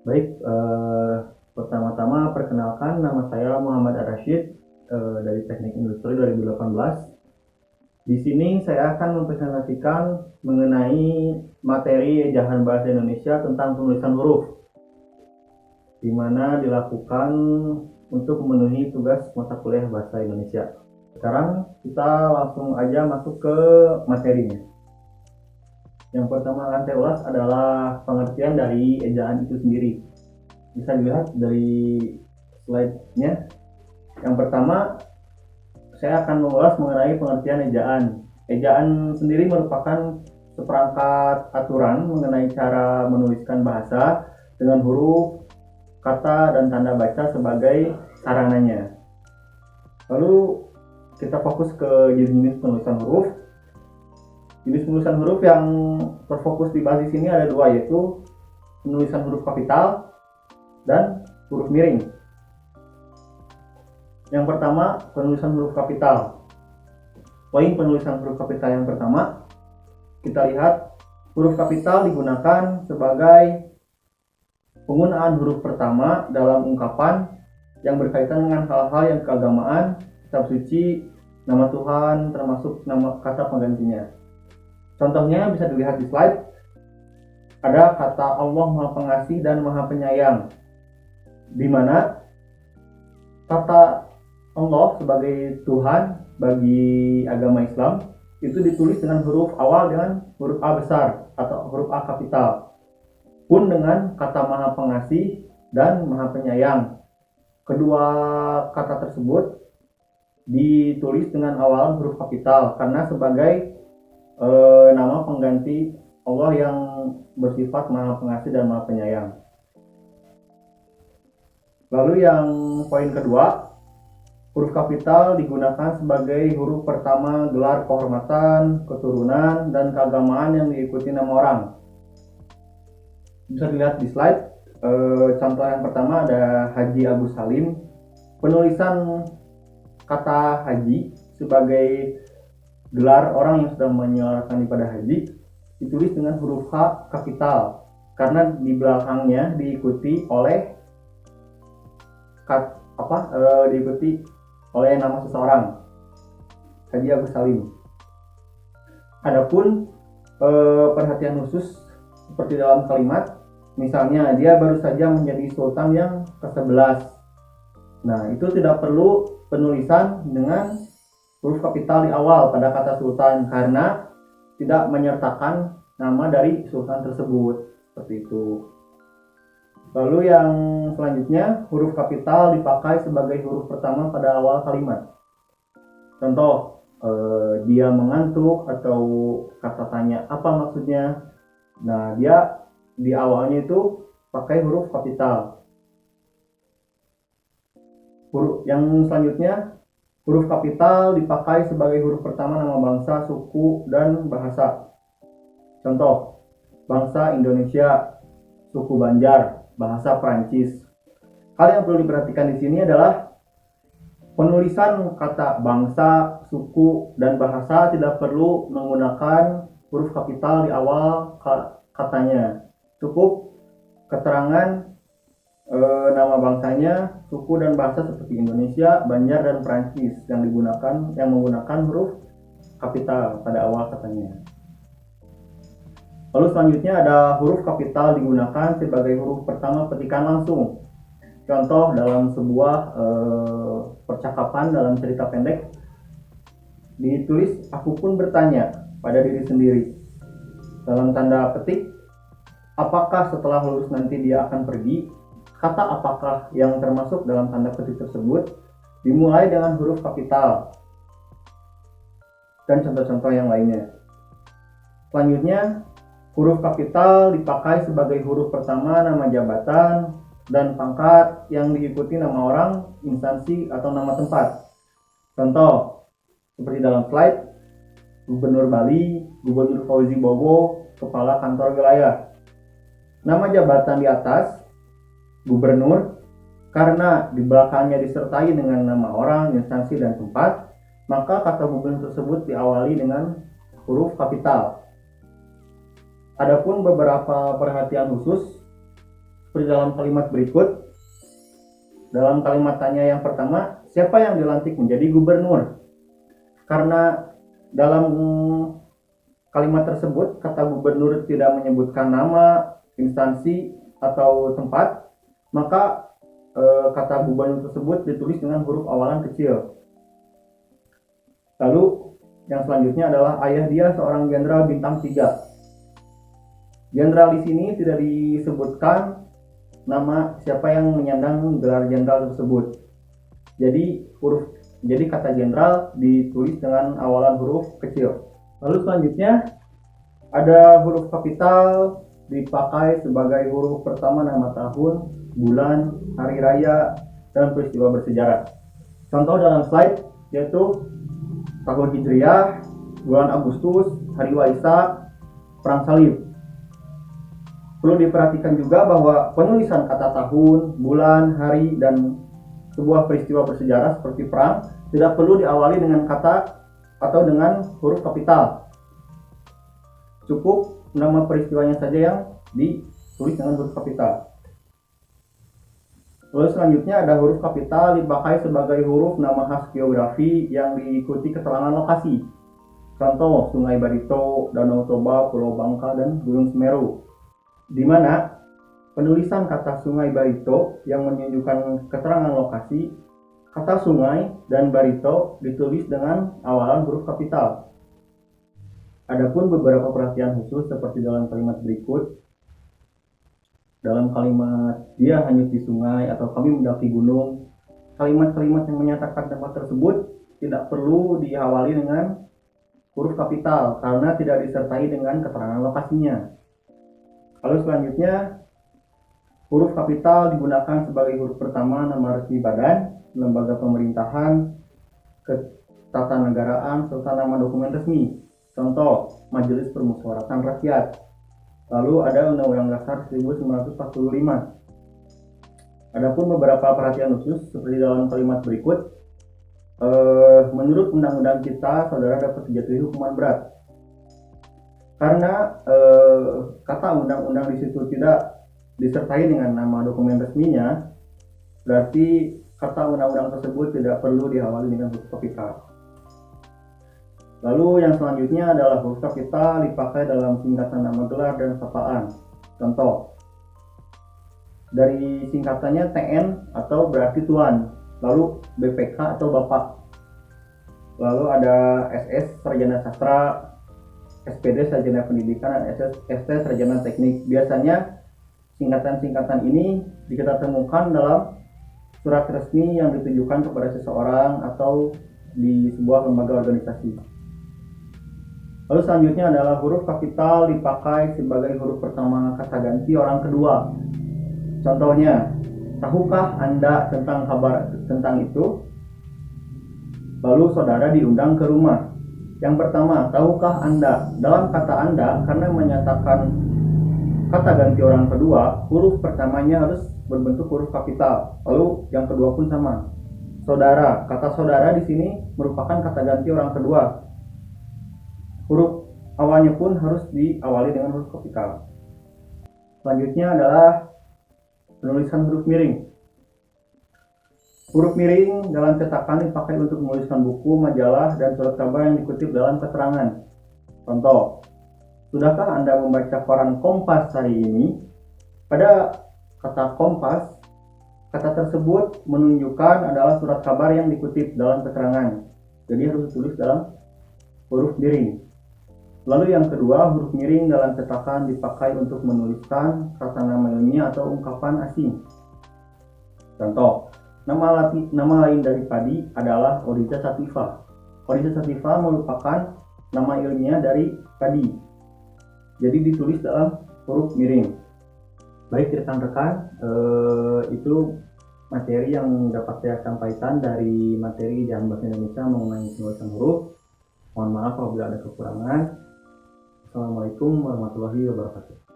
Baik, pertama-tama perkenalkan nama saya Muhammad Ar-Rasyid dari Teknik Industri 2018. Di sini saya akan mempresentasikan mengenai materi ejahan bahasa Indonesia tentang penulisan huruf, di mana dilakukan untuk memenuhi tugas mata kuliah bahasa Indonesia. Sekarang kita langsung aja masuk ke materinya. Yang pertama akan saya ulas adalah pengertian dari ejaan itu sendiri. Bisa dilihat dari slide-nya. Yang pertama, saya akan mengulas mengenai pengertian ejaan. Ejaan sendiri merupakan seperangkat aturan mengenai cara menuliskan bahasa dengan huruf, kata, dan tanda baca sebagai sarananya. Lalu kita fokus ke jenis penulisan huruf. Jenis penulisan huruf yang terfokus dibahas di sini ada dua, yaitu penulisan huruf kapital dan huruf miring. Yang pertama, penulisan huruf kapital. Poin penulisan huruf kapital yang pertama, kita lihat huruf kapital digunakan sebagai penggunaan huruf pertama dalam ungkapan yang berkaitan dengan hal-hal yang keagamaan, kitab suci, nama Tuhan, termasuk nama kata penggantinya. Contohnya bisa dilihat di slide. Ada kata Allah Maha Pengasih dan Maha Penyayang, di mana kata Allah sebagai Tuhan bagi agama Islam itu ditulis dengan huruf awal dengan huruf A besar atau huruf A kapital. Pun dengan kata Maha Pengasih dan Maha Penyayang. Kedua kata tersebut ditulis dengan awal huruf kapital karena sebagai nama pengganti Allah yang bersifat Maha Pengasih dan Maha Penyayang. Lalu yang poin kedua, huruf kapital digunakan sebagai huruf pertama gelar kehormatan, keturunan, dan keagamaan yang diikuti nama orang. Bisa dilihat di slide. Contoh yang pertama ada Haji Agus Salim. Penulisan kata haji sebagai gelar orang yang sudah menyelesaikan ibadah haji ditulis dengan huruf H kapital karena di belakangnya diikuti oleh nama seseorang, Haji Agus Salim. Adapun perhatian khusus seperti dalam kalimat, misalnya dia baru saja menjadi sultan yang ke-11. Nah, itu tidak perlu penulisan dengan huruf kapital di awal pada kata sultan karena tidak menyertakan nama dari sultan tersebut. Seperti itu. Lalu yang selanjutnya, huruf kapital dipakai sebagai huruf pertama pada awal kalimat. Contoh, dia mengantuk atau kata tanya apa maksudnya. Nah, dia di awalnya itu pakai huruf kapital. Yang selanjutnya, huruf kapital dipakai sebagai huruf pertama nama bangsa, suku, dan bahasa. Contoh, bangsa Indonesia, suku Banjar, bahasa Prancis. Hal yang perlu diperhatikan di sini adalah penulisan kata bangsa, suku, dan bahasa tidak perlu menggunakan huruf kapital di awal katanya. Cukup keterangan nama bangsanya, suku dan bahasa seperti Indonesia, Banjar, dan Prancis yang menggunakan huruf kapital pada awal katanya. Lalu selanjutnya ada huruf kapital digunakan sebagai huruf pertama petikan langsung. Contoh dalam sebuah percakapan dalam cerita pendek ditulis aku pun bertanya pada diri sendiri. Dalam tanda petik, apakah setelah lulus nanti dia akan pergi? Kata apakah yang termasuk dalam tanda petik tersebut dimulai dengan huruf kapital dan contoh-contoh yang lainnya. Selanjutnya, huruf kapital dipakai sebagai huruf pertama nama jabatan dan pangkat yang diikuti nama orang, instansi, atau nama tempat. Contoh, seperti dalam slide, Gubernur Bali, Gubernur Fauzi Bowo, Kepala Kantor Wilayah. Nama jabatan di atas Gubernur, karena di belakangnya disertai dengan nama orang, instansi, dan tempat, maka kata gubernur tersebut diawali dengan huruf kapital. Adapun beberapa perhatian khusus Seperti dalam kalimat berikut. Dalam kalimat tanya yang pertama, siapa yang dilantik menjadi gubernur? Karena dalam kalimat tersebut kata gubernur tidak menyebutkan nama, instansi, atau tempat, maka kata gubernur tersebut ditulis dengan huruf awalan kecil. Lalu yang selanjutnya adalah ayah dia seorang jenderal bintang 3. Jenderal di sini tidak disebutkan nama siapa yang menyandang gelar jenderal tersebut. Jadi kata jenderal ditulis dengan awalan huruf kecil. Lalu selanjutnya ada huruf kapital dipakai sebagai huruf pertama nama tahun, bulan, hari raya, dan peristiwa bersejarah. Contoh dalam slide yaitu tahun Hijriah, bulan Agustus, hari Waisak, perang salib. Perlu diperhatikan juga bahwa penulisan kata tahun, bulan, hari, dan sebuah peristiwa bersejarah seperti perang tidak perlu diawali dengan kata atau dengan huruf kapital. Cukup nama peristiwanya saja yang ditulis dengan huruf kapital. Lalu selanjutnya ada huruf kapital dipakai sebagai huruf nama khas geografi yang diikuti keterangan lokasi. Contoh Sungai Barito, Danau Toba, Pulau Bangka, dan Gunung Semeru. Di mana penulisan kata Sungai Barito yang menunjukkan keterangan lokasi, kata sungai dan barito ditulis dengan awalan huruf kapital. Adapun beberapa perhatian khusus seperti dalam kalimat berikut. Dalam kalimat dia hanyut di sungai atau kami mendaki gunung, kalimat-kalimat yang menyatakan tempat tersebut tidak perlu diawali dengan huruf kapital karena tidak disertai dengan keterangan lokasinya. Lalu selanjutnya, huruf kapital digunakan sebagai huruf pertama nama resmi badan, lembaga pemerintahan, ketatanegaraan, serta nama dokumen resmi. Contoh, Majelis Permusyawaratan Rakyat. Lalu ada Undang-Undang Dasar 1945. Adapun beberapa perhatian khusus seperti dalam kalimat berikut. Menurut undang-undang kita, saudara dapat dijatuhi hukuman berat. Karena kata undang-undang di situ tidak disertai dengan nama dokumen resminya, berarti kata undang-undang tersebut tidak perlu diawali dengan huruf kapital. Lalu yang selanjutnya adalah huruf kapital dipakai dalam singkatan nama gelar dan sapaan. Contoh, dari singkatannya TN atau berarti Tuan, lalu BPK atau Bapak, lalu ada SS Sarjana Sastra, SPD Sarjana Pendidikan, dan ST Sarjana Teknik. Biasanya singkatan-singkatan ini kita temukan dalam surat resmi yang ditujukan kepada seseorang atau di sebuah lembaga organisasi. Lalu selanjutnya adalah huruf kapital dipakai sebagai huruf pertama kata ganti orang kedua. Contohnya, tahukah Anda tentang kabar tentang itu? Lalu saudara diundang ke rumah. Yang pertama, tahukah Anda? Dalam kata Anda, karena menyatakan kata ganti orang kedua, huruf pertamanya harus berbentuk huruf kapital. Lalu yang kedua pun sama. Saudara, kata saudara di sini merupakan kata ganti orang kedua. Huruf awalnya pun harus diawali dengan huruf kapital. Selanjutnya adalah penulisan huruf miring. Huruf miring dalam cetakan dipakai untuk menuliskan buku, majalah, dan surat kabar yang dikutip dalam keterangan. Contoh, sudahkah Anda membaca koran Kompas hari ini? Pada kata Kompas, kata tersebut menunjukkan adalah surat kabar yang dikutip dalam keterangan. Jadi harus ditulis dalam huruf miring. Lalu yang kedua, huruf miring dalam cetakan dipakai untuk menuliskan kata nama ilmiah atau ungkapan asing. Contoh, nama lain dari padi adalah Oryza sativa. Oryza sativa merupakan nama ilmiah dari padi. Jadi ditulis dalam huruf miring. Baik rekan-rekan, itu materi yang dapat saya sampaikan dari materi Jahan Bahasa Indonesia mengenai penulisan huruf. Mohon maaf apabila ada kekurangan. Assalamualaikum warahmatullahi wabarakatuh.